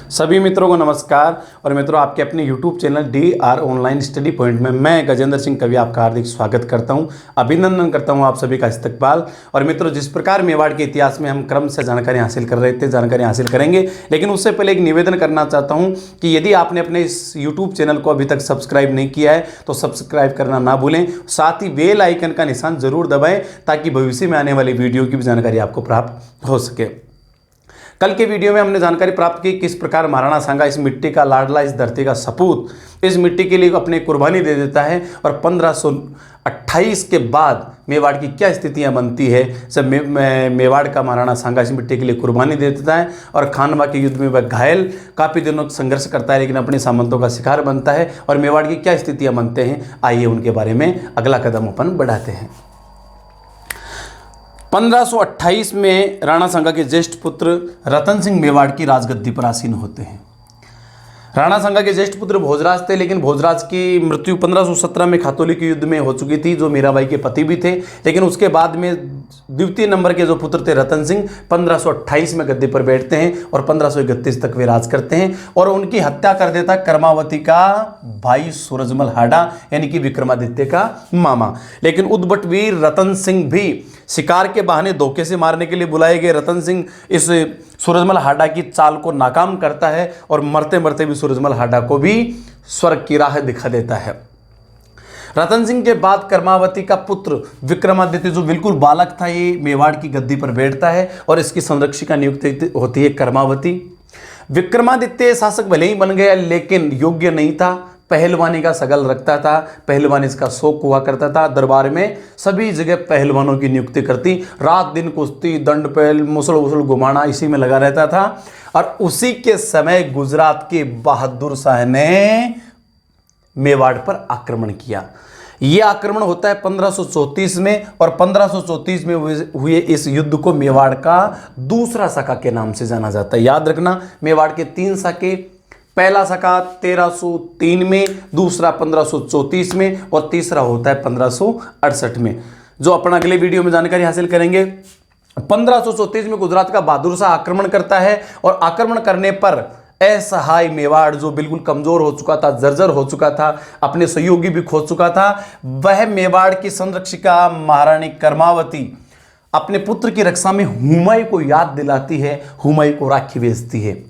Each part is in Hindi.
सभी मित्रों को नमस्कार। और मित्रों, आपके अपने YouTube channel DR online study point में मैं गजेंद्र सिंह कवि आपका हार्दिक स्वागत करता हूं, अभिनंदन करता हूं आप सभी का इस्तकबाल। और मित्रों, जिस प्रकार मेवाड़ के इतिहास में हम क्रम से जानकारी हासिल कर रहे थे, जानकारी हासिल करेंगे, लेकिन उससे पहले एक निवेदन करना चाहता हूँ कि यदि आपने अपने इस YouTube चैनल को अभी तक सब्सक्राइब नहीं किया है तो सब्सक्राइब करना ना भूलें, साथ ही बेल आइकन का निशान जरूर दबाएं ताकि भविष्य में आने वाली वीडियो की भी जानकारी आपको प्राप्त हो सके। कल के वीडियो में हमने जानकारी प्राप्त की किस प्रकार महाराणा सांगा इस मिट्टी का लाडला, इस धरती का सपूत, इस मिट्टी के लिए अपनी कुर्बानी दे देता है और 1528 के बाद मेवाड़ की क्या स्थितियां बनती है। जब मेवाड़ का महाराणा सांगा इस मिट्टी के लिए कुर्बानी दे देता है और खानवा के युद्ध में वह घायल काफ़ी दिनों संघर्ष करता है, लेकिन अपने सामंतों का शिकार बनता है। और मेवाड़ की क्या स्थितियां बनते हैं, आइए उनके बारे में अगला कदम अपन बढ़ाते हैं। 1528 में राणा सांगा के ज्येष्ठ पुत्र रतन सिंह मेवाड़ की राजगद्दी पर आसीन होते हैं। राणा सांगा के ज्येष्ठ पुत्र भोजराज थे, लेकिन भोजराज की मृत्यु 1517 में खातौली के युद्ध में हो चुकी थी, जो मीराबाई के पति भी थे। लेकिन उसके बाद में द्वितीय नंबर के जो पुत्र थे रतन सिंह 1528 में गद्दी पर बैठते हैं और 1531 तक वे राज करते हैं। और उनकी हत्या कर देता कर्मावती का भाई सूरजमल हाडा, यानी कि विक्रमादित्य का मामा। लेकिन उद्भट वीर रतन सिंह भी शिकार के बहाने धोखे से मारने के लिए बुलाए गए रतन सिंह इस सूरजमल हाडा की चाल को नाकाम करता है और मरते मरते भी सूरजमल हाडा को भी स्वर्ग की राह दिखा देता है। रतन सिंह के बाद कर्मावती का पुत्र विक्रमादित्य, जो बिल्कुल बालक था, ये मेवाड़ की गद्दी पर बैठता है और इसकी संरक्षिका नियुक्त होती है कर्मावती। विक्रमादित्य शासक भले ही बन गया, लेकिन योग्य नहीं था। पहलवानी का सगल रखता था, पहलवानी इसका शौक हुआ करता था। दरबार में सभी जगह पहलवानों की नियुक्ति करती, रात दिन कुश्ती, दंड पहल, मुसल उसल घुमाना, इसी में लगा रहता था। और उसी के समय गुजरात के बहादुर शाह ने मेवाड़ पर आक्रमण किया। यह आक्रमण होता है 1534 में और 1534 में हुए इस युद्ध को मेवाड़ का दूसरा साका के नाम से जाना जाता है। याद रखना, मेवाड़ के 3 साके, पहला साका 1303 में, दूसरा 1534 में और तीसरा होता है 1568 में, जो अपन अगले वीडियो में जानकारी हासिल करेंगे। 1534 में गुजरात का बहादुर शाह आक्रमण करता है और आक्रमण करने पर असहाय मेवाड़, जो बिल्कुल कमजोर हो चुका था, जर्जर हो चुका था, अपने सहयोगी भी खो चुका था, वह मेवाड़ की संरक्षिका महारानी कर्मावती अपने पुत्र की रक्षा में हुमायूं को याद दिलाती है, हुमायूं को राखी भेजती है।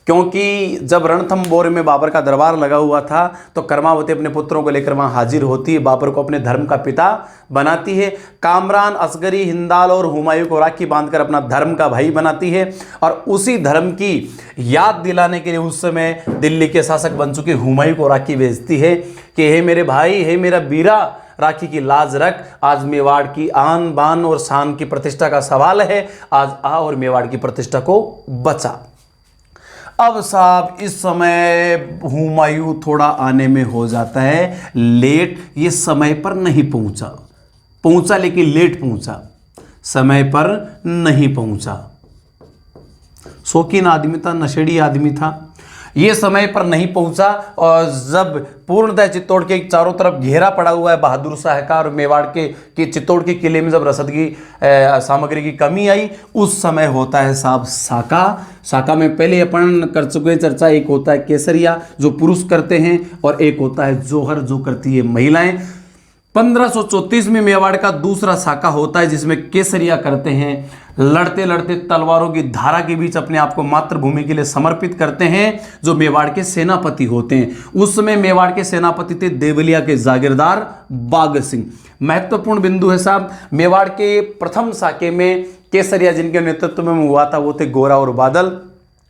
क्योंकि जब रणथंभौर में बाबर का दरबार लगा हुआ था तो कर्मावती अपने पुत्रों को लेकर वहां हाजिर होती है, बाबर को अपने धर्म का पिता बनाती है, कामरान, असगरी, हिंदाल और हुमायूं को राखी बांधकर अपना धर्म का भाई बनाती है। और उसी धर्म की याद दिलाने के लिए उस समय दिल्ली के शासक बन चुके हुमायूं को राखी भेजती है कि हे मेरे भाई, हे मेरा बीरा, राखी की लाज रख, आज मेवाड़ की आन बान और शान की प्रतिष्ठा का सवाल है, आज आ और मेवाड़ की प्रतिष्ठा को बचा। अब साहब इस समय हुमायूं थोड़ा आने में हो जाता है लेट, ये समय पर नहीं पहुंचा लेकिन लेट पहुंचा, समय पर नहीं पहुंचा। शौकीन आदमी था, नशेड़ी आदमी था, ये समय पर नहीं पहुंचा। और जब पूर्णतः चित्तौड़ के चारों तरफ घेरा पड़ा हुआ है बहादुर शाह का और मेवाड़ के चित्तौड़ के किले में जब रसद की सामग्री की कमी आई, उस समय होता है साहब साका में पहले अपन कर चुके चर्चा। एक होता है केसरिया, जो पुरुष करते हैं, और एक होता है जोहर, जो करती है महिलाएं। 1534 में मेवाड़ का दूसरा साका होता है जिसमें केसरिया करते हैं। लड़ते लड़ते तलवारों की धारा के बीच अपने आप को मातृभूमि के लिए समर्पित करते हैं, जो मेवाड़ के सेनापति होते हैं। उस समय मेवाड़ के सेनापति थे देवलिया के जागीरदार बाघ सिंह। महत्वपूर्ण बिंदु है साहब, मेवाड़ के प्रथम साके में केसरिया जिनके नेतृत्व में हुआ था वो थे गोरा और बादल।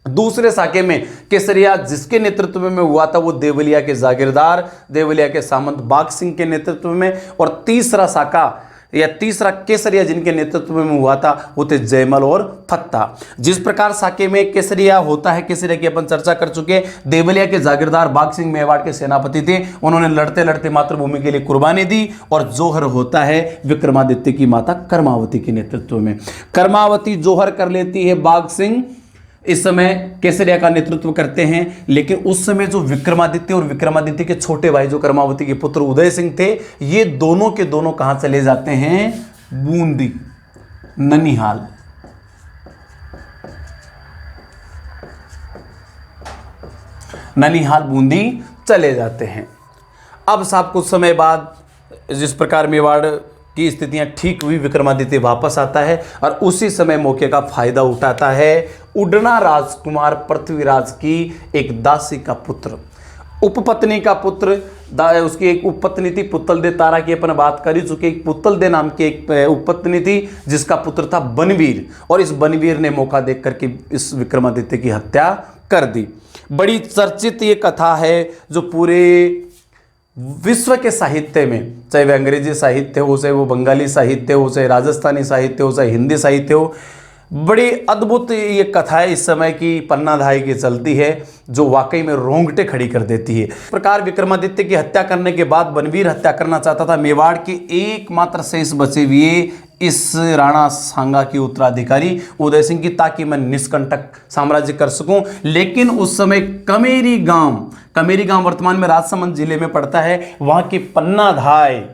दूसरे साके में केसरिया जिसके नेतृत्व में हुआ था वो देवलिया के जागीरदार, देवलिया के सामंत बाघ सिंह के नेतृत्व में। और तीसरा साका या तीसरा केसरिया जिनके नेतृत्व में हुआ था वो थे जयमल और फत्ता। जिस प्रकार साके में केसरिया होता है, केसरिया की अपन चर्चा कर चुके। देवलिया के जागीरदार बाघ सिंह मेवाड़ के सेनापति थे, उन्होंने लड़ते लड़ते मातृभूमि के लिए कुर्बानी दी। और जोहर होता है विक्रमादित्य की माता कर्मावती के नेतृत्व में। कर्मावती जोहर कर लेती है, बाघ सिंह इस समय केसरिया का नेतृत्व करते हैं। लेकिन उस समय जो विक्रमादित्य और विक्रमादित्य के छोटे भाई जो कर्मावती के पुत्र उदय सिंह थे, ये दोनों के दोनों कहां चले जाते हैं, बूंदी, ननिहाल। ननिहाल बूंदी चले जाते हैं। अब साहब कुछ समय बाद जिस प्रकार मेवाड़ की स्थितियां ठीक हुई, विक्रमादित्य वापस आता है और उसी समय मौके का फायदा उठाता है उडना राजकुमार पृथ्वीराज की एक दासी का पुत्र, उपपत्नी का पुत्र, उसकी एक उपपत्नी थी पुतल दे तारा की अपन बात कर ही चुके। एक पुतल दे नाम की एक उपपत्नी थी जिसका पुत्र था बनवीर, और इस बनवीर ने मौका देख करके इस विक्रमादित्य की हत्या कर दी। बड़ी चर्चित ये कथा है जो पूरे विश्व के साहित्य में, चाहे वह अंग्रेजी साहित्य हो, चाहे वो बंगाली साहित्य हो, चाहे राजस्थानी साहित्य हो, चाहे हिंदी साहित्य हो, बड़ी अद्भुत ये कथा है इस समय की पन्नाधाय की चलती है जो वाकई में रोंगटे खड़ी कर देती है। इस प्रकार विक्रमादित्य की हत्या करने के बाद बनवीर हत्या करना चाहता था मेवाड़ के एकमात्र शेष बचे हुए इस राणा सांगा की उत्तराधिकारी उदय सिंह की, ताकि मैं निष्कंटक साम्राज्य कर सकूं। लेकिन उस समय कमेरी गांव वर्तमान में राजसमंद जिले में पड़ता है, वहां की पन्नाधाय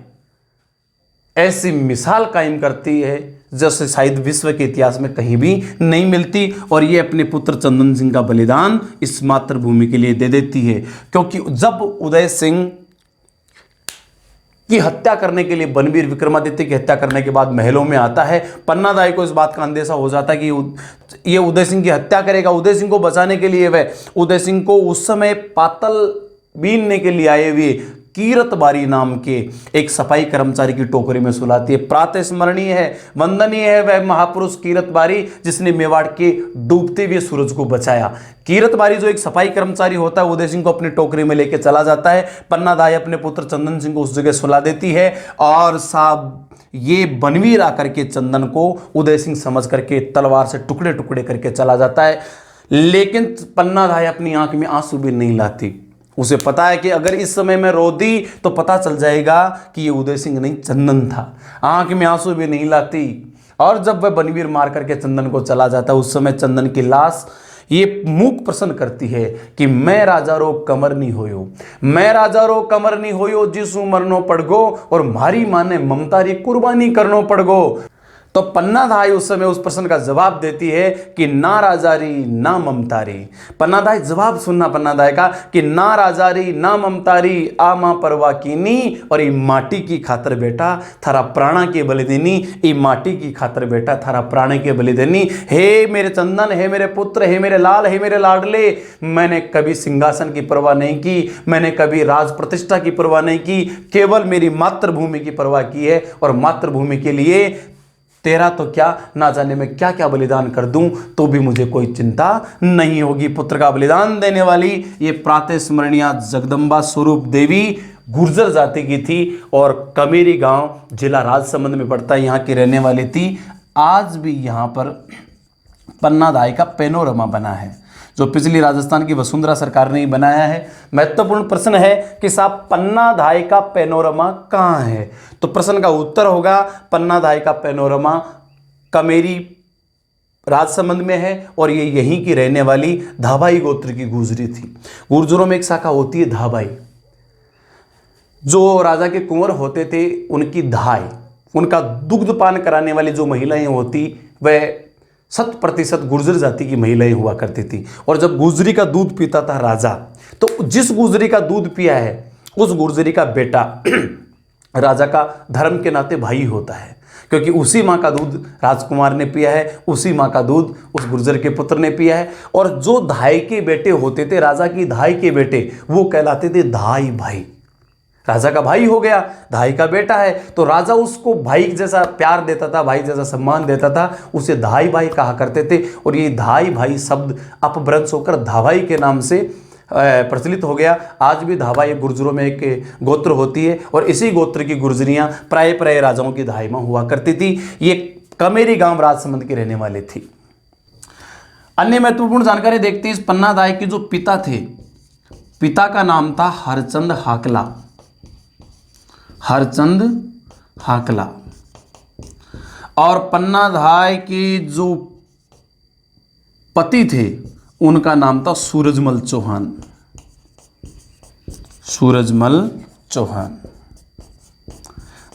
ऐसी मिसाल कायम करती है जैसे शायद विश्व के इतिहास में कहीं भी नहीं मिलती, और ये अपने पुत्र चंदन सिंह का बलिदान इस मातृभूमि के लिए दे देती है। क्योंकि जब उदय सिंह की हत्या करने के लिए बनवीर विक्रमादित्य की हत्या करने के बाद महलों में आता है, पन्नाधाय को इस बात का अंदेशा हो जाता है कि ये उदय सिंह की हत्या करेगा। उदय सिंह को बचाने के लिए वह उदय सिंह को उस समय पातल बीनने के लिए आए हुए कीरत बारी नाम के एक सफाई कर्मचारी की टोकरी में सुलाती है। प्रातः स्मरणीय है, वंदनीय है वह महापुरुष कीरत बारी जिसने मेवाड़ के डूबते हुए सूरज को बचाया। कीरत बारी जो एक सफाई कर्मचारी होता है, उदय सिंह को अपनी टोकरी में लेकर चला जाता है। पन्नाधाय अपने पुत्र चंदन सिंह को उस जगह सुला देती है, और साहब ये बनवीर आकर के चंदन को उदय सिंह समझ करके तलवार से टुकड़े टुकड़े करके चला जाता है। लेकिन पन्नाधाय अपनी आंख में आंसू भी नहीं लाती। उसे पता है कि अगर इस समय में रो दी तो पता चल जाएगा कि ये उदय सिंह नहीं चंदन था। आंख में आंसू भी नहीं लाती, और जब वह बनवीर मार करके चंदन को चला जाता है, उस समय चंदन की लाश ये मूक प्रश्न करती है कि मैं राजा रो कमर नहीं होयो, मैं राजा रो कमर नहीं होयो, जिसू मरनो पड़ गो और मारी माने ममता री कुर्बानी करनो पड़ गो। तो पन्नाधाय उस समय उस प्रश्न का जवाब देती है कि ना राजारी ना ममतारी। पन्नाधाय जवाब सुनना पन्नाधाय का कि ना राजारी ना ममतारी आ मां परवा कीनी, और ये माटी की खातर बेटा थारा प्राणा के बलिदेनी, ये माटी की खातर बेटा थारा प्राण के बलिदेनी। हे मेरे चंदन, हे मेरे पुत्र, हे मेरे लाल, हे मेरे लाडले, मैंने कभी सिंहासन की परवाह नहीं की, मैंने कभी राज प्रतिष्ठा की परवाह नहीं की, केवल मेरी मातृभूमि की परवाह की है, और मातृभूमि के लिए तेरा तो क्या ना जाने मैं क्या क्या बलिदान कर दूं तो भी मुझे कोई चिंता नहीं होगी। पुत्र का बलिदान देने वाली ये प्रातः स्मरणीय जगदम्बा स्वरूप देवी गुर्जर जाति की थी, और कमेरी गांव जिला राजसमंद में पड़ता है, यहाँ की रहने वाली थी। आज भी यहाँ पर पन्नाधाय का पैनोरमा बना है जो पिछली राजस्थान की वसुंधरा सरकार ने ही बनाया है। महत्वपूर्ण प्रश्न है कि साहब पन्नाधाय का पैनोरमा कहाँ है, तो प्रश्न का उत्तर होगा पन्नाधाय का पैनोरमा कमेरी राजसमंद में है, और ये यहीं की रहने वाली धाबाई गोत्र की गुजरी थी। गुर्जरों में एक शाखा होती है धाबाई, जो राजा के कुंवर होते थे उनकी धाय, उनका दुग्धपान कराने वाली जो महिलाएं होती वह 100% गुर्जर जाति की महिलाएं हुआ करती थी। और जब गुजरी का दूध पीता था राजा, तो जिस गुजरी का दूध पिया है उस गुर्जरी का बेटा राजा का धर्म के नाते भाई होता है, क्योंकि उसी माँ का दूध राजकुमार ने पिया है, उसी माँ का दूध उस गुर्जर के पुत्र ने पिया है। और जो धाई के बेटे होते थे, राजा की धाई के बेटे, वो कहलाते थे धाई भाई। राजा का भाई हो गया, धाई का बेटा है, तो राजा उसको भाई जैसा प्यार देता था, भाई जैसा सम्मान देता था, उसे धाई भाई कहा करते थे। और ये धाई भाई शब्द अपभ्रंश होकर धाबाई के नाम से प्रचलित हो गया। आज भी धाबाई गुर्जरों में एक गोत्र होती है, और इसी गोत्र की गुर्जरियां प्राय राजाओं की धाई में हुआ करती थी। ये कमेरी गांव राजसमंद के रहने वाले थी। अन्य महत्वपूर्ण जानकारी देखते हैं इस पन्नाधाय के जो पिता थे, पिता का नाम था हरचंद हाकला, हरचंद हाकला। और पन्नाधाय के जो पति थे उनका नाम था सूरजमल चौहान, सूरजमल चौहान।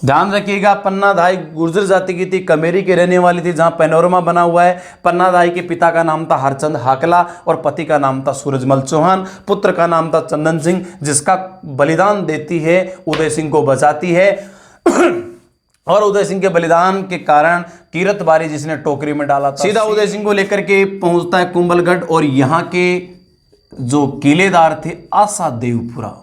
ध्यान रखिएगा, पन्नाधाई गुर्जर जाति की थी, कमेरी की रहने वाली थी, जहां पैनोरमा बना हुआ है। पन्नाधाई के पिता का नाम था हरचंद हाकला और पति का नाम था सूरजमल चौहान। पुत्र का नाम था चंदन सिंह, जिसका बलिदान देती है, उदय सिंह को बचाती है। और उदय सिंह के बलिदान के कारण कीरतबारी जिसने टोकरी में डाला था, सीधा उदय सिंह को लेकर के पहुंचता है कुंभलगढ़, और यहाँ के जो किलेदार थे आशा देवपुरा,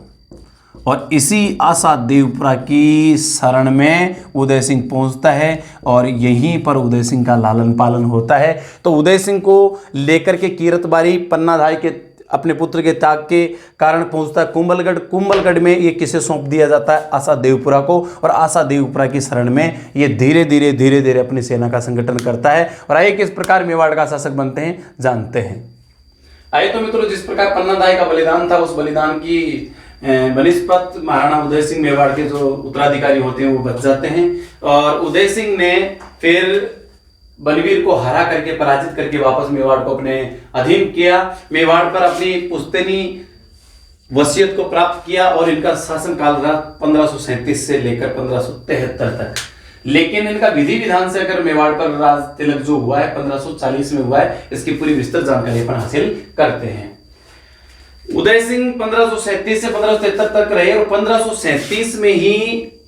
और इसी आशा देवपुरा की शरण में उदय सिंह पहुंचता है और यहीं पर उदय सिंह का लालन पालन होता है। तो उदय सिंह को लेकर के कीरतबारी पन्नाधाई के अपने पुत्र के त्याग के कारण पहुंचता है कुंभलगढ़। कुंभलगढ़ में ये किसे सौंप दिया जाता है? आशा देवपुरा को, और आशा देवपुरा की शरण में ये धीरे धीरे अपनी सेना का संगठन करता है। और आइए किस प्रकार मेवाड़ का शासक बनते हैं जानते हैं। आइए तो मित्रों, जिस प्रकार पन्नाधाई का बलिदान था, उस बलिदान की बनिस्पत महाराणा उदय सिंह मेवाड़ के जो उत्तराधिकारी होते हैं वो बच जाते हैं, और उदय सिंह ने फिर बलवीर को हरा करके, पराजित करके वापस मेवाड़ को अपने अधीन किया। मेवाड़ पर अपनी पुश्तैनी वसीयत को प्राप्त किया और इनका शासनकाल रहा 1537 से लेकर 1573 तक। लेकिन इनका विधि विधान से अगर मेवाड़ पर राज तिलक जो हुआ है 1540 में हुआ है, इसकी पूरी विस्तृत जानकारी अपन हासिल करते हैं। उदय सिंह 1537 से 1573 तक रहे और 1537 में ही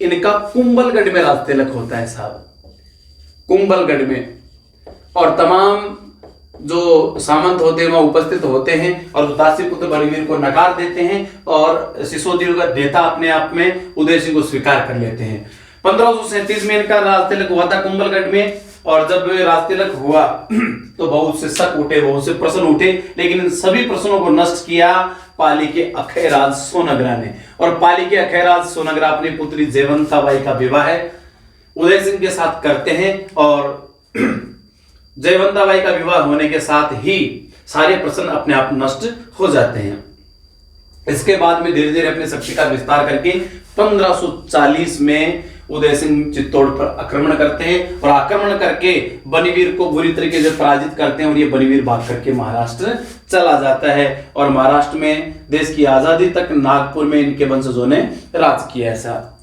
इनका कुंभलगढ़ में राज तिलक होता है साहब, कुंभलगढ़ में। और तमाम जो सामंत होते हैं वहां उपस्थित होते हैं और उदासी पुत्र बलवीर को नकार देते हैं और सिसोदियों का नेता अपने आप में उदय सिंह को स्वीकार कर लेते हैं। 1537 में इनका राज तिलक हुआ था कुंभलगढ़ में, और जब राज तिलक हुआ तो बहुत से शक उठे, बहुत से प्रश्न उठे, लेकिन इन सभी प्रश्नों को नष्ट किया पाली के अखैराज सोनगरा ने। और पाली के अखैराज सोनगरा अपनी पुत्री जयवंताबाई का विवाह उदय सिंह के साथ करते हैं, और जयवंताबाई का विवाह होने के साथ ही सारे प्रश्न अपने आप नष्ट हो जाते हैं। इसके बाद में धीरे धीरे अपनी शक्ति का विस्तार करके 1540 में उदय सिंह चित्तौड़ पर आक्रमण करते हैं, और आक्रमण करके बनीवीर को बुरी तरीके से पराजित करते हैं, और ये बनीवीर भाग करके महाराष्ट्र चला जाता है। और महाराष्ट्र में देश की आजादी तक नागपुर में इनके वंशजों ने राज किया ऐसा।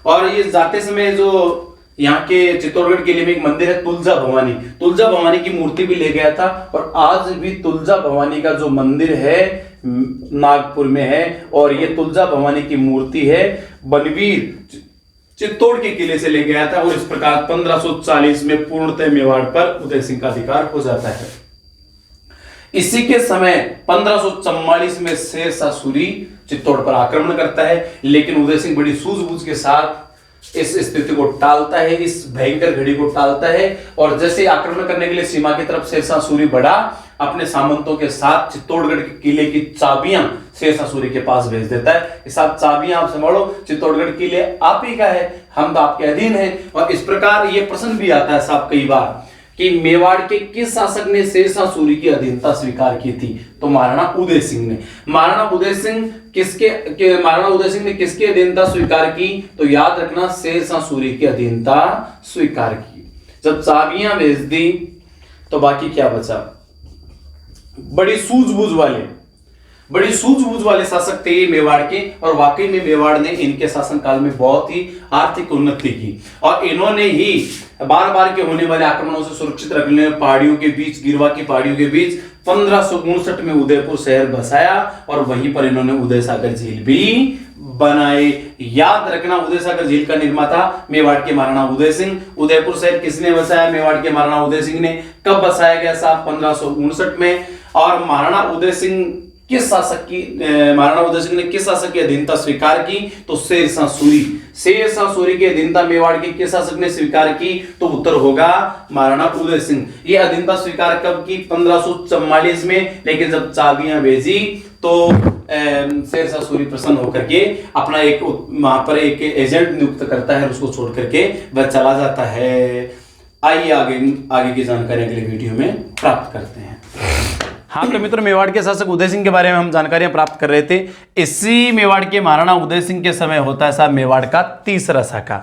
और ये जाते समय जो यहाँ के चित्तौड़गढ़ किले में एक मंदिर है तुलजा भवानी, तुलजा भवानी की मूर्ति भी ले गया था, और आज भी तुलजा भवानी का जो मंदिर है नागपुर में है, और ये तुलजा भवानी की मूर्ति है बलवीर चित्तौड़ के किले से ले गया था। और इस प्रकार 1540 में पूर्णतः मेवाड़ पर उदय सिंह का अधिकार हो जाता है। इसी के समय 1544 में शेरशाह सूरी चित्तौड़ पर आक्रमण करता है, लेकिन उदय सिंह बड़ी सूझबूझ के साथ इस स्थिति को टालता है, इस भयंकर घड़ी को टालता है। और जैसे आक्रमण करने के लिए सीमा की तरफ शेरशाह सूरी बढ़ा, अपने सामंतों के साथ चित्तौड़गढ़ के किले की चाबियां शेरशाह सूरी के पास भेज देता है। इस साथ चाबियां आप संभालो, चित्तौड़गढ़ किले आप ही का है, हम तो आपके अधीन हैं। और इस प्रकार ये प्रश्न भी आता है साहब कई बार कि मेवाड़ के किस शासक ने शेरशाह सूरी की अधीनता स्वीकार की थी? तो महाराणा उदय सिंह ने। महाराणा उदय सिंह ने किसकी अधीनता स्वीकार की? तो याद रखना, शेरशाह सूरी की अधीनता स्वीकार की। जब चाबियां भेज दी तो बाकी क्या बचा? बड़ी सूझबूझ वाले शासक थे ये मेवाड़ के, और वाकई में मेवाड़ ने इनके शासनकाल में बहुत ही आर्थिक उन्नति की। और इन्होंने ही बार बार के होने वाले आक्रमणों से सुरक्षित रखने पहाड़ियों के बीच, गिरवा की पहाड़ियों के बीच 1559 में उदयपुर शहर बसाया, और वहीं पर इन्होंने उदय सागर झील भी बनाए। याद रखना, उदय सागर झील का निर्माता मेवाड़ के महाराणा उदय सिंह। उदयपुर शहर किसने बसाया? मेवाड़ के महाराणा उदय सिंह ने। कब बसाया गया साहब? 1559 में। और महाराणा उदय सिंह ने किस शासक की अधीनता स्वीकार की? तो शेरशाह सूरी की अधीनता मेवाड़ के किस शासक ने स्वीकार की? तो उत्तर होगा महाराणा उदय सिंह। ये अधीनता स्वीकार कब की? 1544 में। लेकिन जब चाबियां भेजी तो शेरशाह सूरी प्रसन्न होकर के अपना एक वहां पर एक एजेंट नियुक्त करता है, उसको छोड़ करके वह चला जाता है। आइए आगे की जानकारी अगले वीडियो में प्राप्त करते हैं। हाँ तो मित्रों, मेवाड़ के शासक उदय सिंह के बारे में हम जानकारियां प्राप्त कर रहे थे। इसी मेवाड़ के महाराणा उदय सिंह के समय होता है साहब मेवाड़ का तीसरा शाखा।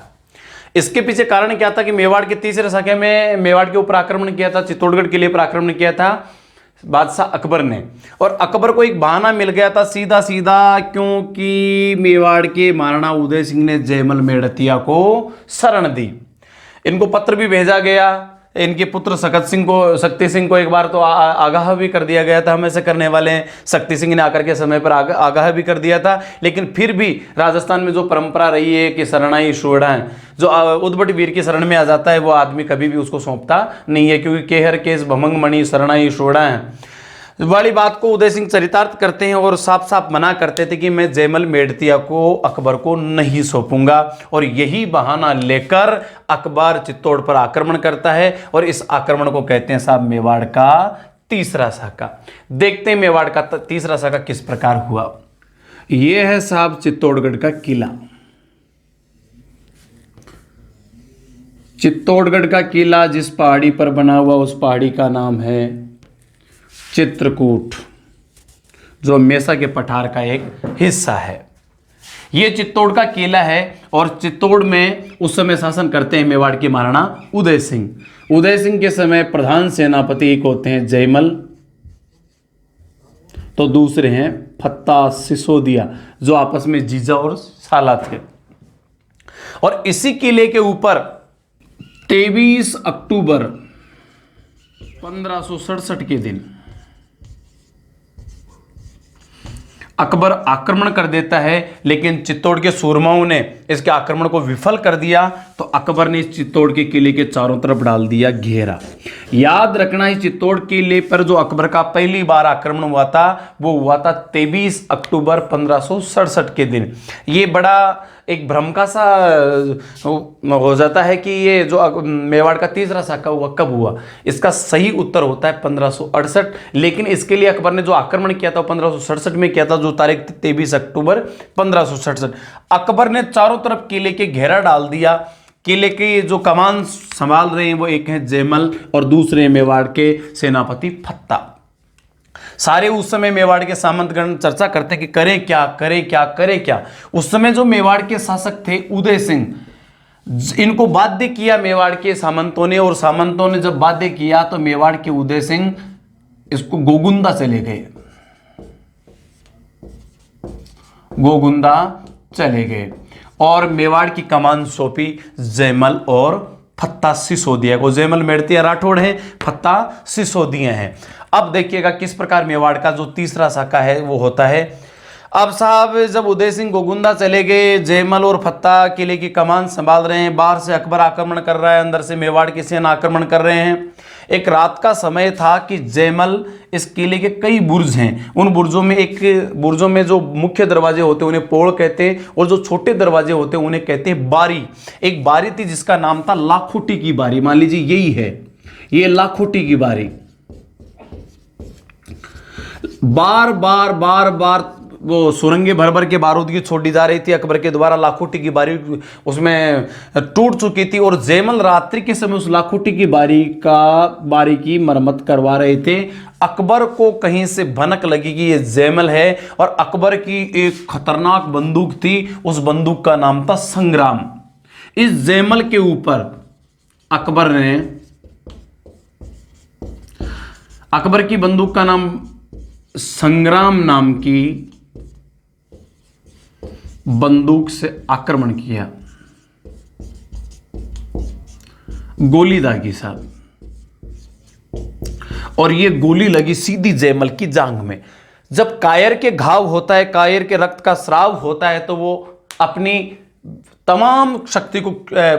इसके पीछे कारण क्या था कि मेवाड़ के तीसरे शाखे में मेवाड़ के ऊपर आक्रमण किया था, चित्तौड़गढ़ किले पर आक्रमण किया था बादशाह अकबर ने। और अकबर को एक बहाना मिल गया था सीधा सीधा, क्योंकि मेवाड़ के महाराणा उदय सिंह ने जयमल मेड़तिया को शरण दी। इनको पत्र भी भेजा गया, इनके पुत्र शक्ति सिंह को एक बार तो आगाह भी कर दिया गया था, हम ऐसे करने वाले हैं। शक्ति सिंह ने आकर के समय पर आगाह भी कर दिया था, लेकिन फिर भी राजस्थान में जो परंपरा रही है कि शरणाई शोड़ाएं, जो उद्भट वीर की शरण में आ जाता है वो आदमी कभी भी उसको सौंपता नहीं है, क्योंकि केहर केस भमंग मणि शरणाई शोड़ाएं वाली बात को उदय सिंह चरितार्थ करते हैं और साफ साफ मना करते थे कि मैं जयमल मेड़तिया को अकबर को नहीं सौंपूंगा। और यही बहाना लेकर अकबर चित्तौड़ पर आक्रमण करता है और इस आक्रमण को कहते हैं साहब मेवाड़ का तीसरा साका। देखते हैं मेवाड़ का तीसरा साका किस प्रकार हुआ। यह है साहब चित्तौड़गढ़ का किला। चित्तौड़गढ़ का किला जिस पहाड़ी पर बना हुआ उस पहाड़ी का नाम है चित्रकूट, जो मेसा के पठार का एक हिस्सा है। यह चित्तौड़ का किला है और चित्तौड़ में उस समय शासन करते हैं मेवाड़ के महाराणा उदय सिंह। उदय सिंह के समय प्रधान सेनापति एक होते हैं जयमल, तो दूसरे हैं फत्ता सिसोदिया, जो आपस में जीजा और साला थे। और इसी किले के ऊपर 23 अक्टूबर 1567 के दिन अकबर आक्रमण कर देता है, लेकिन चित्तौड़ के सूरमाओं ने इसके आक्रमण को विफल कर दिया। तो अकबर ने इस चित्तौड़ के किले के चारों तरफ डाल दिया घेरा। याद रखना, इस चित्तौड़ किले पर जो अकबर का पहली बार आक्रमण हुआ था वो हुआ था 23 अक्टूबर 1567 के दिन। ये बड़ा एक भ्रम का सा हो जाता है कि ये जो मेवाड़ का तीसरा साका हुआ कब हुआ। इसका सही उत्तर होता है 1568, लेकिन इसके लिए अकबर ने जो आक्रमण किया था 1567 में किया था, जो तारीख 23 अक्टूबर 1567। अकबर ने चारों तरफ किले के घेरा डाल दिया। किले के जो कमान संभाल रहे हैं वो एक है जयमल और दूसरे मेवाड़ के सेनापति फत्ता। सारे उस समय मेवाड़ के सामंतगण चर्चा करते हैं कि करें क्या करें क्या करें क्या। उस समय जो मेवाड़ के शासक थे उदय सिंह, इनको बाध्य किया मेवाड़ के सामंतों ने, और सामंतों ने जब बाध्य किया तो मेवाड़ के उदय सिंह इसको गोगुंदा चले गए, गोगुंदा चले गए और मेवाड़ की कमान सौंपी जयमल और फत्ता सिसोदिया को। जयमल मेड़तिया राठौड़ है, फत्ता सिसोदिया है। अब देखिएगा किस प्रकार मेवाड़ का जो तीसरा साका है वो होता है। अब साहब जब उदय सिंह गोगुंदा चले गए, जयमल और फत्ता किले की कमान संभाल रहे हैं, बाहर से अकबर आक्रमण कर रहा है, अंदर से मेवाड़ की सेना आक्रमण कर रहे हैं। एक रात का समय था कि जयमल, इस किले के कई बुर्ज हैं, उन बुर्जों में जो मुख्य दरवाजे होते हैं उन्हें पोड़ कहते हैं, और जो छोटे दरवाजे होते हैं उन्हें कहते हैं बारी। एक बारी थी जिसका नाम था लाखोटी की बारी। मान लीजिए यही है, ये लाखोटी की बारी। बार बार वो सुरंगे भर भर के बारूद की छोड़ी जा रही थी अकबर के द्वारा। लाखोटी की बारी उसमें टूट चुकी थी और जयमल रात्रि के समय उस लाखोटी की बारी की मरम्मत करवा रहे थे। अकबर को कहीं से भनक लगी कि ये जयमल है, और अकबर की एक खतरनाक बंदूक थी, उस बंदूक का नाम था संग्राम। इस जयमल के ऊपर अकबर की बंदूक का नाम संग्राम नाम की बंदूक से आक्रमण किया, गोली दागी साहब, और यह गोली लगी सीधी जयमल की जांघ में। जब कायर के घाव होता है, कायर के रक्त का स्राव होता है, तो वो अपनी तमाम शक्ति को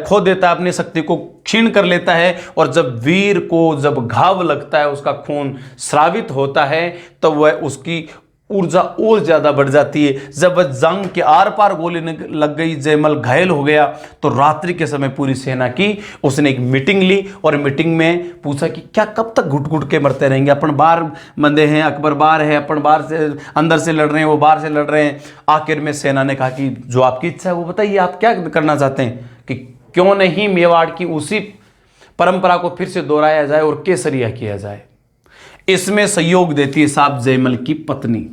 खो देता है, अपनी शक्ति को क्षीण कर लेता है। और जब वीर को जब घाव लगता है, उसका खून स्रावित होता है, तो वह उसकी ऊर्जा और ज्यादा बढ़ जाती है। जब वह जंग के आर पार गोली लग गई, जयमल घायल हो गया, तो रात्रि के समय पूरी सेना की उसने एक मीटिंग ली और मीटिंग में पूछा कि क्या कब तक घुट घुट के मरते रहेंगे। अपन बाहर बंदे हैं, अकबर बाहर है, अपन बाहर से अंदर से लड़ रहे हैं, वो बाहर से लड़ रहे हैं। आखिर में सेना ने कहा कि जो आपकी इच्छा है वो बताइए, आप क्या करना चाहते हैं, कि क्यों नहीं मेवाड़ की उसी परंपरा को फिर से दोहराया जाए और केसरिया किया जाए। इसमें सहयोग देती है साहब जयमल की पत्नी।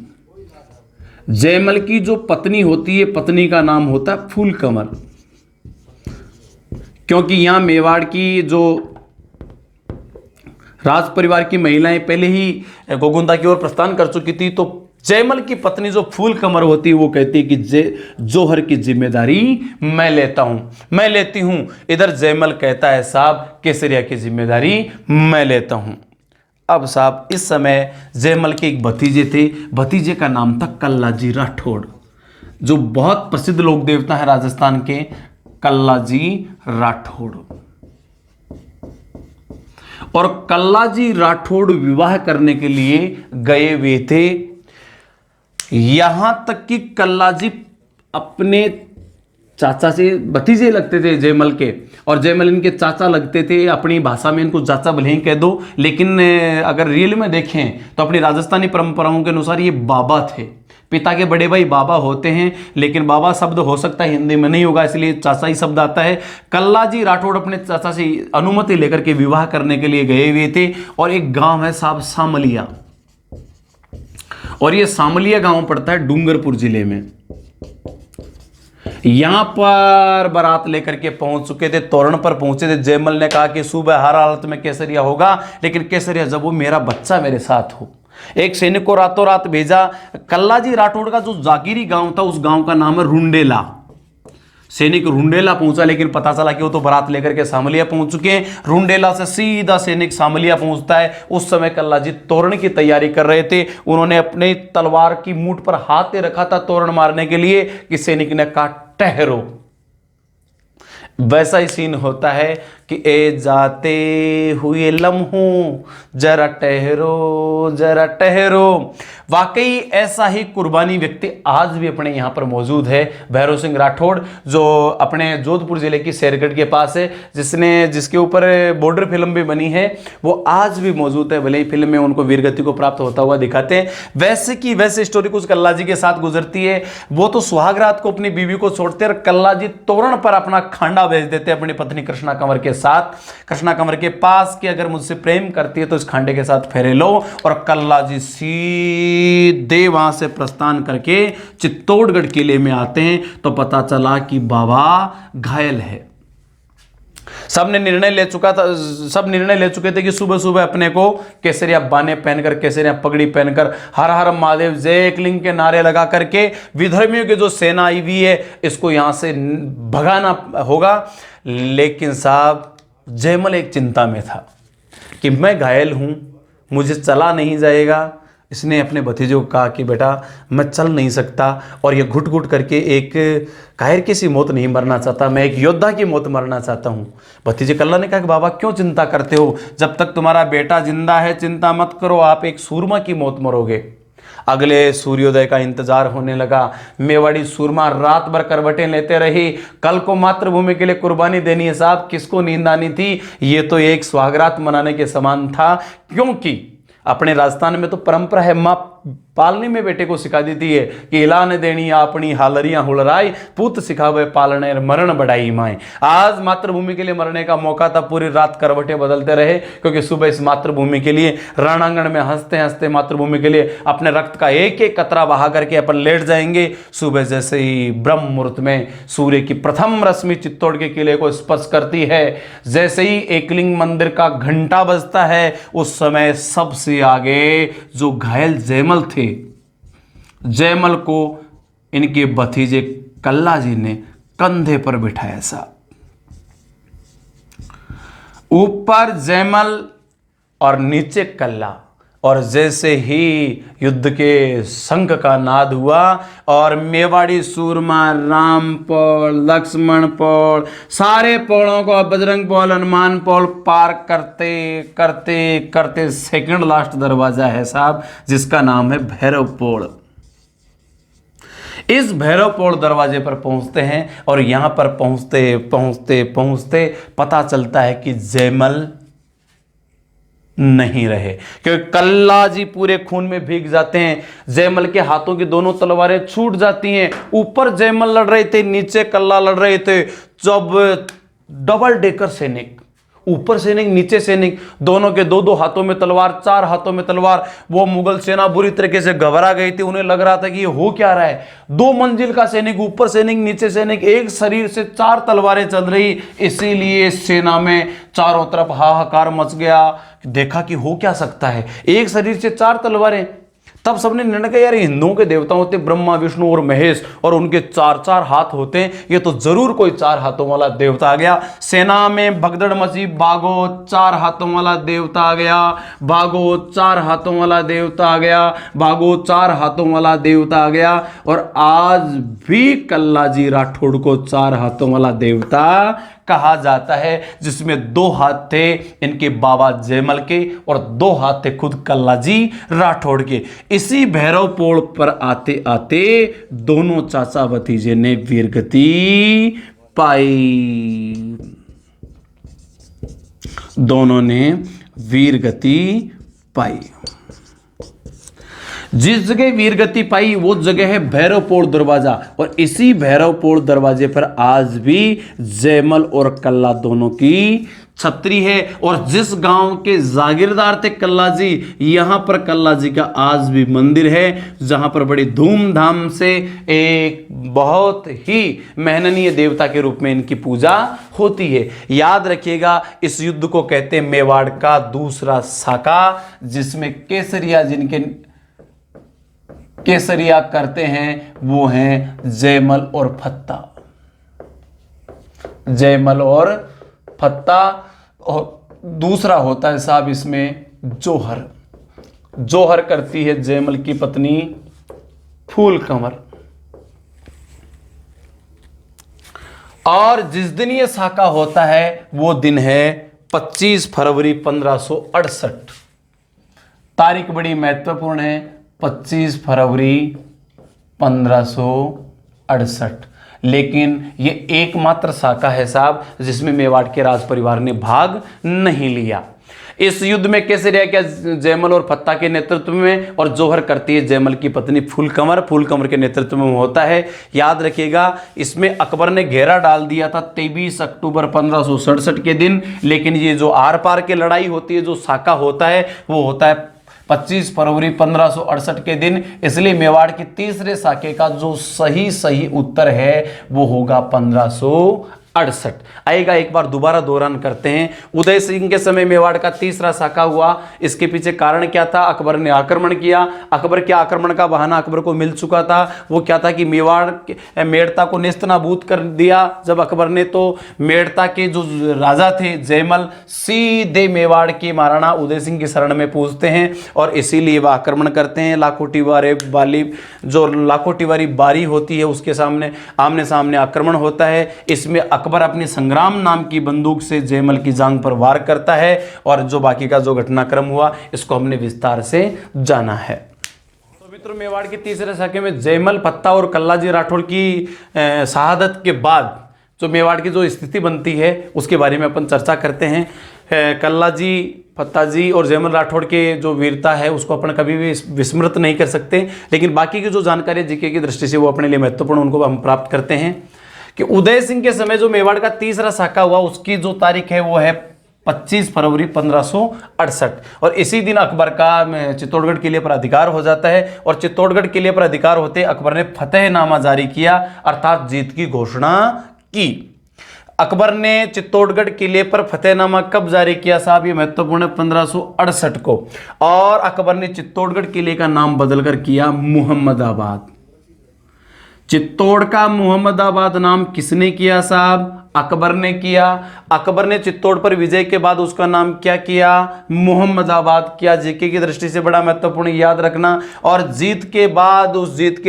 जयमल की जो पत्नी होती है, पत्नी का नाम होता है फूलकमल, क्योंकि यहां मेवाड़ की जो राज परिवार की महिलाएं पहले ही गोगुंदा की ओर प्रस्थान कर चुकी थी, तो जयमल की पत्नी जो फूल कमर होती है वो कहती है कि जोहर की जिम्मेदारी मैं लेता हूं, मैं लेती हूं। इधर जयमल कहता है साहब केसरिया की जिम्मेदारी मैं लेता हूं। अब साहब इस समय जयमल के एक भतीजे थे, भतीजे का नाम था कल्लाजी राठौड़, जो बहुत प्रसिद्ध लोक देवता है राजस्थान के, कल्लाजी राठौड़। और कल्लाजी राठौड़ विवाह करने के लिए गए हुए थे। यहां तक कि कल्लाजी अपने चाचा से भतीजे लगते थे जयमल के, और जयमल इनके चाचा लगते थे। अपनी भाषा में इनको चाचा भले ही कह दो, लेकिन अगर रियल में देखें तो अपनी राजस्थानी परंपराओं के अनुसार ये बाबा थे। पिता के बड़े भाई बाबा होते हैं, लेकिन बाबा शब्द हो सकता है हिंदी में नहीं होगा, इसलिए चाचा ही शब्द आता है। कल्लाजी राठौड़ अपने चाचा से अनुमति लेकर के विवाह करने के लिए गए हुए थे। और एक गांव है साहब सामलिया, और ये सामलिया गांव पड़ता है डूंगरपुर जिले में। यहां पर बारात लेकर के पहुंच चुके थे, तोरण पर पहुंचे थे। जयमल ने कहा कि सुबह हर हालत में केसरिया होगा, लेकिन केसरिया जब वो मेरा बच्चा मेरे साथ हो। एक सैनिक को रातों रात भेजा। कल्लाजी राठौड़ का जो जागीरी गांव था उस गांव का नाम है रुंडेला। सैनिक रुंडेला पहुंचा, लेकिन पता चला कि वो तो बारात लेकर के सामलिया पहुंच चुके हैं। रुंडेला से सीधा सैनिक सामलिया पहुंचता है। उस समय कल्लाजी तोरण की तैयारी कर रहे थे। उन्होंने अपने तलवार की मूठ पर हाथ दे रखा था तोरण मारने के लिए, कि सैनिक ने कहा ठहरो। वैसा ही सीन होता है कि ए जाते हुए लम्हों जरा ठहरो जरा ठहरो। वाकई ऐसा ही कुर्बानी व्यक्ति आज भी अपने यहाँ पर मौजूद है, भैरव सिंह राठौड़, जो अपने जोधपुर जिले की शेरगढ़ के पास है, जिसके ऊपर बॉर्डर फिल्म भी बनी है। वो आज भी मौजूद है, भले ही फिल्म में उनको वीरगति को प्राप्त होता हुआ दिखाते हैं। वैसे की वैसे स्टोरी कुछ कल्लाजी के साथ गुजरती है। वो तो सुहाग रात को अपनी बीवी को छोड़ते हैं और कल्लाजी तोरण पर अपना खांडा भेज देते अपनी पत्नी कृष्णा कंवर के साथ, कृष्णा कंवर के पास, कि अगर मुझसे प्रेम करती है तो इस खांडे के साथ फेरे लो। और कल्लाजी सीधे वहां से प्रस्थान करके चित्तौड़गढ़ किले में आते हैं, तो पता चला कि बाबा घायल है। सब निर्णय ले चुके थे कि सुबह सुबह अपने को केसरिया बाने पहनकर, केसरिया पगड़ी पहनकर, हर हर महादेव जय एकलिंग के नारे लगा करके विधर्मियों की जो सेना आई हुई है इसको यहां से भगाना होगा। लेकिन साहब जयमल एक चिंता में था कि मैं घायल हूं, मुझे चला नहीं जाएगा। इसने अपने भतीजे को कहा कि बेटा मैं चल नहीं सकता, और ये घुट घुट करके एक कायर की सी मौत नहीं मरना चाहता, मैं एक योद्धा की मौत मरना चाहता हूँ। भतीजे कल्ला ने कहा कि बाबा क्यों चिंता करते हो, जब तक तुम्हारा बेटा जिंदा है चिंता मत करो, आप एक सूरमा की मौत मरोगे। अगले सूर्योदय का इंतजार होने लगा। मेवाड़ी सूरमा रात भर करवटें लेते रही। कल को मातृभूमि के लिए कुर्बानी देनी है साहब, किसको नींद आनी थी। ये तो एक सुहागरात मनाने के समान था, क्योंकि अपने राजस्थान में तो परंपरा है, मां पालने में बेटे को सिखा देती है कि इलान देनी अपनी हालरियां हुलराई, पुत सिखावे पालने मरण बढ़ाई माए। आज मातृभूमि के लिए मरने का मौका था, पूरी रात करवटें बदलते रहे, क्योंकि सुबह इस मातृभूमि के लिए रणांगण में हंसते हंसते मातृभूमि के लिए अपने रक्त का एक एक कतरा बहा करके अपन लेट जाएंगे। सुबह जैसे ही ब्रह्म मुहूर्त में सूर्य की प्रथम रश्मि चित्तौड़ के किले को स्पर्श करती है, जैसे ही एकलिंग मंदिर का घंटा बजता है, उस समय सबसे आगे जो घायल जयमल थे, जयमल को इनके भतीजे कल्लाजी ने कंधे पर बिठाया साहब। ऊपर जयमल और नीचे कल्ला, और जैसे ही युद्ध के शंख का नाद हुआ और मेवाड़ी सूरमा रामपौल, लक्ष्मण पौल, सारे पौलों को, बजरंग पौल, हनुमान पौल पार करते करते करते सेकंड लास्ट दरवाजा है साहब, जिसका नाम है भैरव पौल। इस भैरव पौड़ दरवाजे पर पहुंचते हैं, और यहां पर पहुंचते पहुंचते पहुंचते पता चलता है कि जयमल नहीं रहे, क्योंकि कल्लाजी पूरे खून में भीग जाते हैं। जयमल के हाथों की दोनों तलवारें छूट जाती हैं। ऊपर जयमल लड़ रहे थे, नीचे कल्ला लड़ रहे थे। जब डबल डेकर सैनिक ऊपर सैनिक नीचे सैनिक, दोनों के दो दो हाथों में तलवार, चार हाथों में तलवार। वो मुगल सेना बुरी तरीके से घबरा गई थी, उन्हें लग रहा था कि ये हो क्या रहा है। 2 मंजिल का सैनिक, ऊपर सैनिक नीचे सैनिक, एक शरीर से 4 तलवारें चल रही। इसीलिए सेना में चारों तरफ हाहाकार मच गया। देखा कि हो क्या सकता है, एक शरीर से 4 तलवारें। तब सबने निर्णय किया, यार हिंदुओं के देवता होते ब्रह्मा विष्णु और महेश, और उनके 4-4 हाथ होते हैं, ये तो जरूर कोई 4 हाथों वाला देवता आ गया। सेना में भगदड़ मची, भागो 4 हाथों वाला देवता आ गया, भागो 4 हाथों वाला देवता आ गया, भागो 4 हाथों वाला देवता आ गया। और आज भी कल्लाजी राठौड़ को 4 हाथों वाला देवता कहा जाता है, जिसमें 2 हाथ थे इनके बाबा जयमल के और 2 हाथ थे खुद कल्लाजी राठौड़ के। इसी भैरव पोड़ पर आते आते दोनों चाचा भतीजे ने वीरगति पाई, दोनों ने वीरगति पाई। जिस जगह वीरगति पाई वो जगह है भैरवपोड़ दरवाजा, और इसी भैरवपोड़ दरवाजे पर आज भी जयमल और कल्ला दोनों की छतरी है। और जिस गांव के जागीरदार थे कल्ला जी, यहां पर कल्ला जी का आज भी मंदिर है, जहां पर बड़ी धूमधाम से एक बहुत ही महननीय देवता के रूप में इनकी पूजा होती है। याद रखिएगा, इस युद्ध को कहते हैं मेवाड़ का दूसरा साका, जिसमें केसरिया जिनके केसरिया करते हैं वो हैं जयमल और फत्ता, जयमल और फत्ता। और दूसरा होता है साहब इसमें जोहर, जोहर करती है जयमल की पत्नी फूल कंवर। और जिस दिन ये साका होता है वो दिन है 25 फरवरी 1568। तारीख बड़ी महत्वपूर्ण है, 25 फरवरी 1568। लेकिन ये एकमात्र साका है साहब जिसमें मेवाड़ के राज परिवार ने भाग नहीं लिया। इस युद्ध में केसरिया क्या जयमल और फत्ता के नेतृत्व में, और जोहर करती है जयमल की पत्नी फूल कंवर के नेतृत्व में होता है। याद रखिएगा, इसमें अकबर ने घेरा डाल दिया था 23 अक्टूबर 1567 के दिन, लेकिन ये जो आर पार की लड़ाई होती है, जो साका होता है, वो होता है 25 फरवरी 1568 के दिन। इसलिए मेवाड़ के तीसरे साके का जो सही उत्तर है वो होगा 1568 आएगा। एक बार दोबारा दोहरान करते हैं। उदय सिंह के समय मेवाड़ का तीसरा साका हुआ, इसके पीछे कारण क्या था? अकबर ने आक्रमण किया। अकबर के आक्रमण का बहाना अकबर को मिल चुका था। वो क्या था कि मेवाड़ मेड़ता को नेस्तनाबूद कर दिया जब अकबर ने, तो मेड़ता के जो राजा थे जयमल सीधे मेवाड़ के महाराणा उदय सिंह की शरण में पूछते हैं, और इसीलिए वह आक्रमण करते हैं। लाखोटी वाली जो लाखोटी वाली बारी होती है उसके सामने आमने सामने आक्रमण होता है। इसमें अकबर अपनी संग्राम नाम की बंदूक से जयमल की जांघ पर वार करता है, और जो बाकी का जो घटनाक्रम हुआ इसको हमने विस्तार से जाना है। तो मित्रों, मेवाड़ के तीसरे साके में जयमल, फत्ता और कल्लाजी राठौड़ की शहादत के बाद जो मेवाड़ की जो स्थिति बनती है उसके बारे में अपन चर्चा करते हैं। कल्लाजी, फत्ता जी और जयमल राठौड़ के जो वीरता है उसको अपन कभी भी विस्मृत नहीं कर सकते, लेकिन बाकी की जो जानकारी जीके की दृष्टि से वो अपने लिए महत्वपूर्ण, उनको हम प्राप्त करते हैं। कि उदय सिंह के समय जो मेवाड़ का तीसरा साका हुआ उसकी जो तारीख है वो है 25 फरवरी 1568, और इसी दिन अकबर का चित्तौड़गढ़ किले पर अधिकार हो जाता है। और चित्तौड़गढ़ किले पर अधिकार होते अकबर ने फतेहनामा जारी किया, अर्थात जीत की घोषणा की। अकबर ने चित्तौड़गढ़ किले पर फतेहनामा कब जारी किया साहब? ये महत्वपूर्ण है, 1568 को। और अकबर ने चित्तौड़गढ़ किले का नाम बदलकर किया मुहम्मदाबाद। चित्तौड़ का मुहम्मदाबाद नाम किसने किया साहब? अकबर ने किया। अकबर ने चित्तौड़ पर विजय के बाद उसका नाम क्या किया? मुहम्मदाबाद किया। जीके की दृष्टि से बड़ा महत्वपूर्ण, याद रखना। और जीत के बाद उस जीत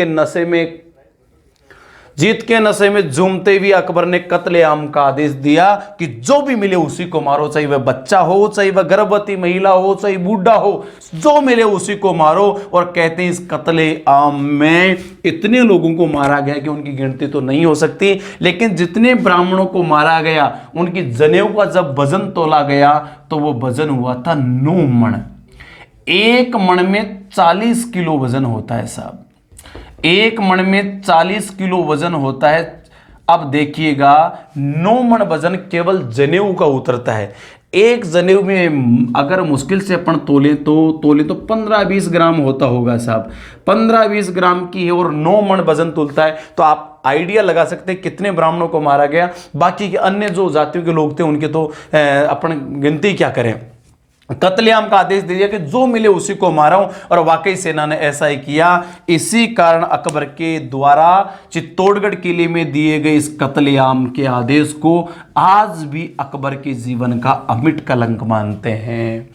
के नशे में झूमते हुए अकबर ने कत्लेआम का आदेश दिया कि जो भी मिले उसी को मारो, चाहे वह बच्चा हो, चाहे वह गर्भवती महिला हो, चाहे बूढ़ा हो, जो मिले उसी को मारो। और कहते हैं इस कत्लेआम में इतने लोगों को मारा गया कि उनकी गिनती तो नहीं हो सकती, लेकिन जितने ब्राह्मणों को मारा गया उनकी जनेऊ का जब वजन तोला गया तो वो वजन हुआ था 9 मण। 1 मण में 40 किलो वजन होता है साहब, 1 मण में 40 किलो वजन होता है। अब देखिएगा, 9 मण वजन केवल जनेऊ का उतरता है। एक जनेऊ में अगर मुश्किल से अपन तोले तो 15-20 ग्राम होता होगा साहब। 15-20 ग्राम की है और 9 मण वजन तुलता है, तो आप आइडिया लगा सकते हैं कितने ब्राह्मणों को मारा गया। बाकी के अन्य जो जातियों के लोग थे उनके तो अपन गिनती क्या करें। कत्लेआम का आदेश दे दिया कि जो मिले उसी को मारो, और वाकई सेना ने ऐसा ही किया। इसी कारण अकबर के द्वारा चित्तौड़गढ़ किले में दिए गए इस कत्लेआम के आदेश को आज भी अकबर के जीवन का अमिट कलंक मानते हैं।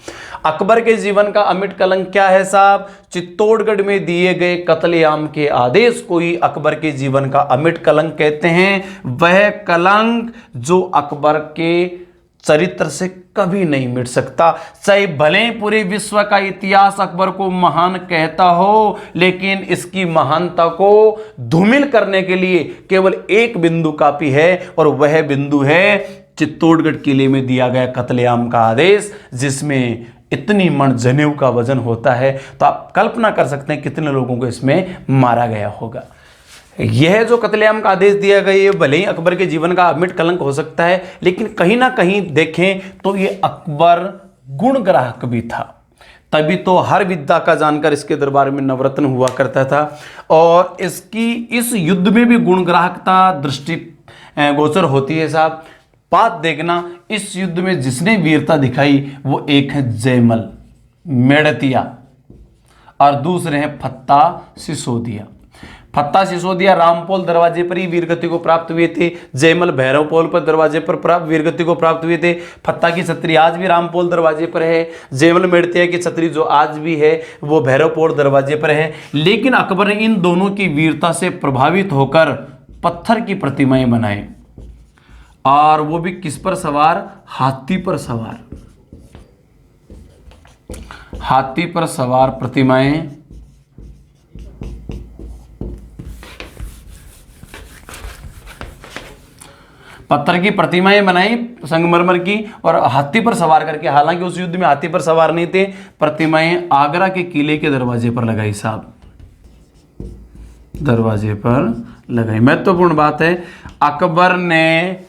अकबर के जीवन का अमिट कलंक क्या है साहब? चित्तौड़गढ़ में दिए गए कत्लेआम के आदेश को ही अकबर के जीवन का अमिट कलंक कहते हैं। वह कलंक जो अकबर के चरित्र से कभी नहीं मिट सकता। चाहे भले पूरे विश्व का इतिहास अकबर को महान कहता हो, लेकिन इसकी महानता को धूमिल करने के लिए केवल एक बिंदु काफी है, और वह बिंदु है चित्तौड़गढ़ किले में दिया गया कत्लेआम का आदेश, जिसमें इतनी मण जनेऊ का वजन होता है। तो आप कल्पना कर सकते हैं कितने लोगों को इसमें मारा गया होगा। यह जो कत्लेआम का आदेश दिया गया ये भले ही अकबर के जीवन का अमिट कलंक हो सकता है, लेकिन कहीं ना कहीं देखें तो ये अकबर गुण ग्राहक भी था। तभी तो हर विद्या का जानकर इसके दरबार में नवरत्न हुआ करता था, और इसकी इस युद्ध में भी गुण ग्राहकता दृष्टि गोचर होती है साहब। बात देखना, इस युद्ध में जिसने वीरता दिखाई वो एक है जयमल मेड़तिया और दूसरे हैं फत्ता सिसोदिया। फत्ता सिसोदिया रामपोल दरवाजे पर ही वीरगति को प्राप्त हुए थे। जयमल भैरवपोल पर दरवाजे पर वीरगति को प्राप्त हुए थे। फत्ता की छतरी आज भी रामपोल दरवाजे पर है। जयमल मेड़तिया की छतरी जो आज भी है वो भैरवपोल दरवाजे पर है। लेकिन अकबर ने इन दोनों की वीरता से प्रभावित होकर पत्थर की प्रतिमाएं बनाई, और वो भी किस पर सवार? हाथी पर सवार। हाथी पर सवार प्रतिमाएं पत्थर की प्रतिमाएं बनाई संगमरमर की, और हाथी पर सवार करके, हालांकि उस युद्ध में हाथी पर सवार नहीं थे, प्रतिमाएं आगरा के किले के दरवाजे पर लगाई साहब, दरवाजे पर लगाई। महत्वपूर्ण बात है, अकबर ने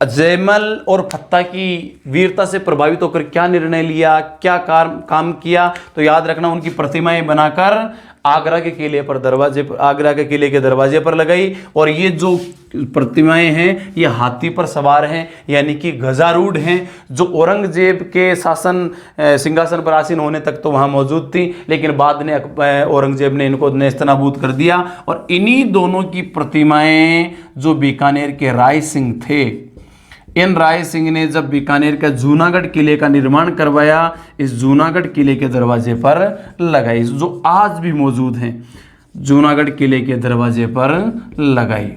जयमल और फत्ता की वीरता से प्रभावित होकर क्या निर्णय लिया, क्या काम किया, तो याद रखना उनकी प्रतिमाएं बनाकर आगरा के किले पर आगरा के किले के दरवाजे पर लगाई। और ये जो प्रतिमाएं हैं ये हाथी पर सवार हैं, यानी कि गजारूढ़ हैं, जो औरंगजेब के शासन सिंहासन पर आसीन होने तक तो वहाँ मौजूद थी, लेकिन बाद में औरंगजेब ने इनको नेस्तनाबूद कर दिया। और इन्हीं दोनों की प्रतिमाएं जो बीकानेर के राय सिंह थे, इन राय सिंह ने जब बीकानेर का जूनागढ़ किले का निर्माण करवाया, इस जूनागढ़ किले के दरवाजे पर लगाई, जो आज भी मौजूद हैं, जूनागढ़ किले के दरवाजे पर लगाई।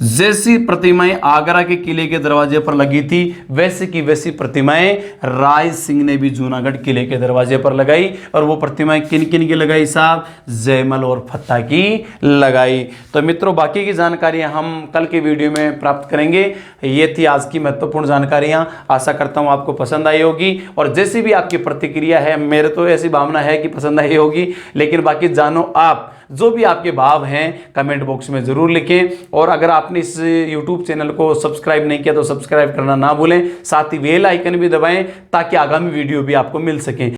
जैसी प्रतिमाएं आगरा के किले के दरवाजे पर लगी थी, वैसे की वैसी प्रतिमाएं राय सिंह ने भी जूनागढ़ किले के दरवाजे पर लगाई। और वो प्रतिमाएं किन किन की लगाई साहब? जयमल और फत्ता की लगाई। तो मित्रों, बाकी की जानकारियां हम कल के वीडियो में प्राप्त करेंगे। ये थी आज की महत्वपूर्ण जानकारियां। आशा करता हूं आपको पसंद आई होगी, और जैसी भी आपकी प्रतिक्रिया है, मेरे तो ऐसी भावना है कि पसंद आई होगी, लेकिन बाकी जानो आप, जो भी आपके भाव हैं कमेंट बॉक्स में ज़रूर लिखें। और अगर आपने इस YouTube चैनल को सब्सक्राइब नहीं किया तो सब्सक्राइब करना ना भूलें, साथ ही बेल आइकन भी दबाएं ताकि आगामी वीडियो भी आपको मिल सके।